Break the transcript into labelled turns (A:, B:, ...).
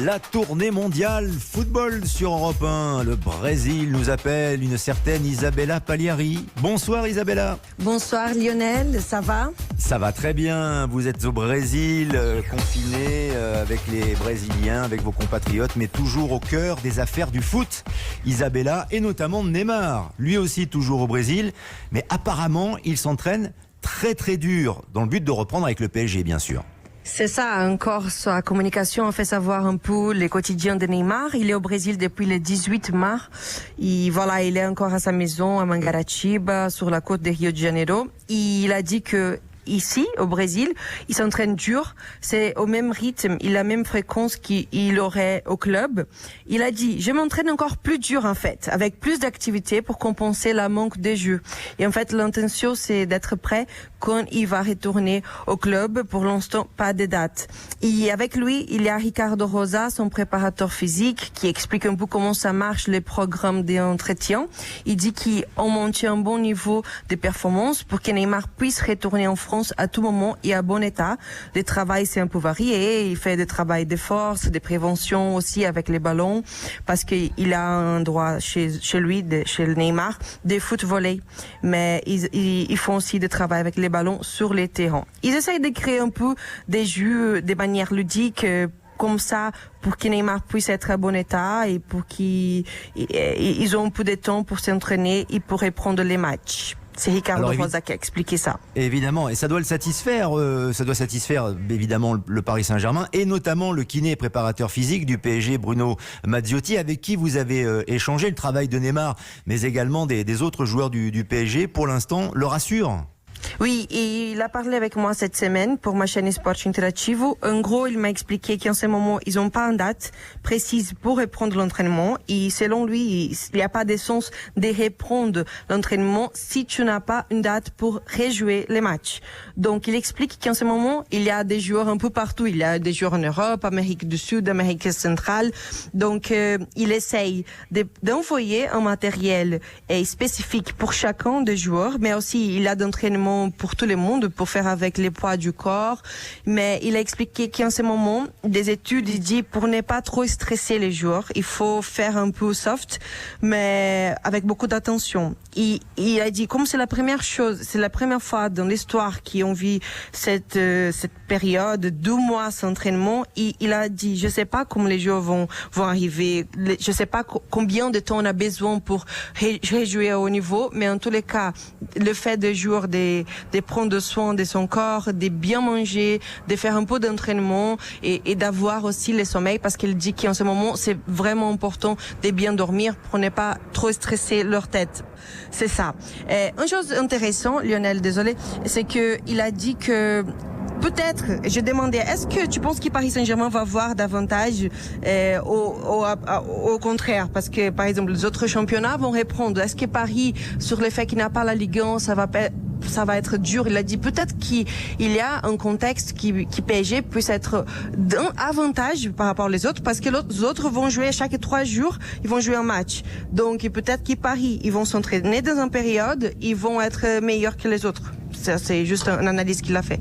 A: La tournée mondiale football sur Europe 1. Le Brésil nous appelle une certaine Isabella Pagliari. Bonsoir Isabella.
B: Bonsoir Lionel, ça va?
A: Ça va très bien. Vous êtes au Brésil, confiné avec les Brésiliens, avec vos compatriotes, mais toujours au cœur des affaires du foot. Isabella et notamment Neymar, lui aussi toujours au Brésil, mais apparemment il s'entraîne très très dur dans le but de reprendre avec le PSG bien sûr.
B: C'est ça, encore sa communication a fait savoir un peu les quotidiens de Neymar. Il est au Brésil depuis le 18 mars. Et voilà, il est encore à sa maison à Mangaratiba, sur la côte de Rio de Janeiro. Il a dit que ici, au Brésil, il s'entraîne dur. C'est au même rythme, il a la même fréquence qu'il aurait au club. Il a dit, je m'entraîne encore plus dur en fait, avec plus d'activités pour compenser la manque de jeux. Et en fait, l'intention, c'est d'être prêt quand il va retourner au club. Pour l'instant, pas de date. Et avec lui, il y a Ricardo Rosa, son préparateur physique, qui explique un peu comment ça marche, les programmes d'entretien. Il dit qu'on maintient un bon niveau de performance pour que Neymar puisse retourner en France à tout moment et à bon état. Le travail, c'est un peu varié. Il fait des travail de force, de prévention aussi avec les ballons, parce qu'il a un droit chez lui, chez le Neymar, de foot volley. Mais ils font aussi des travail avec les ballons sur les terrains. Ils essayent de créer un peu des jeux de manière ludique, comme ça, pour que Neymar puisse être à bon état et pour qu'ils ont un peu de temps pour s'entraîner et pour reprendre les matchs. C'est Ricardo Rosa qui a expliqué ça.
A: Évidemment, et ça doit le satisfaire. Ça doit satisfaire évidemment le Paris Saint-Germain et notamment le kiné préparateur physique du PSG, Bruno Mazziotti, avec qui vous avez échangé le travail de Neymar, mais également des autres joueurs du PSG. Pour l'instant, le rassure.
B: Oui, et il a parlé avec moi cette semaine pour ma chaîne Sport Interativo. En gros, il m'a expliqué qu'en ce moment, ils n'ont pas une date précise pour reprendre l'entraînement. Et selon lui, il n'y a pas de sens de reprendre l'entraînement si tu n'as pas une date pour rejouer les matchs. Donc, il explique qu'en ce moment, il y a des joueurs un peu partout. Il y a des joueurs en Europe, Amérique du Sud, Amérique centrale. Donc, il essaye d'envoyer un matériel spécifique pour chacun des joueurs, mais aussi il a d'entraînement pour tout le monde, pour faire avec les poids du corps. Mais il a expliqué qu'en ce moment, des études, il dit, pour ne pas trop stresser les joueurs, il faut faire un peu soft, mais avec beaucoup d'attention. Il a dit, comme c'est la première fois dans l'histoire qu'on vit cette période, 2 mois d'entraînement, il a dit, je sais pas comment les joueurs vont arriver, je sais pas combien de temps on a besoin pour rejouer à haut niveau, mais en tous les cas, le fait de jouer de prendre soin de son corps, de bien manger, de faire un peu d'entraînement et d'avoir aussi le sommeil, parce qu'il dit qu'en ce moment, c'est vraiment important de bien dormir pour ne pas trop stresser leur tête. C'est ça. Une chose intéressante, Lionel, désolé, c'est que il a dit que peut-être, je demandais, est-ce que tu penses que Paris Saint-Germain va avoir davantage au contraire? Parce que, par exemple, les autres championnats vont répondre. Est-ce que Paris, sur le fait qu'il n'a pas la Ligue 1, ça va être dur? Il a dit peut-être qu'il y a un contexte qui PSG puisse être d'un avantage par rapport aux autres, parce que les autres vont jouer chaque 3 jours, ils vont jouer un match. Donc peut-être que Paris, ils vont s'entraîner dans une période, ils vont être meilleurs que les autres. Ça, c'est juste une analyse qu'il a fait.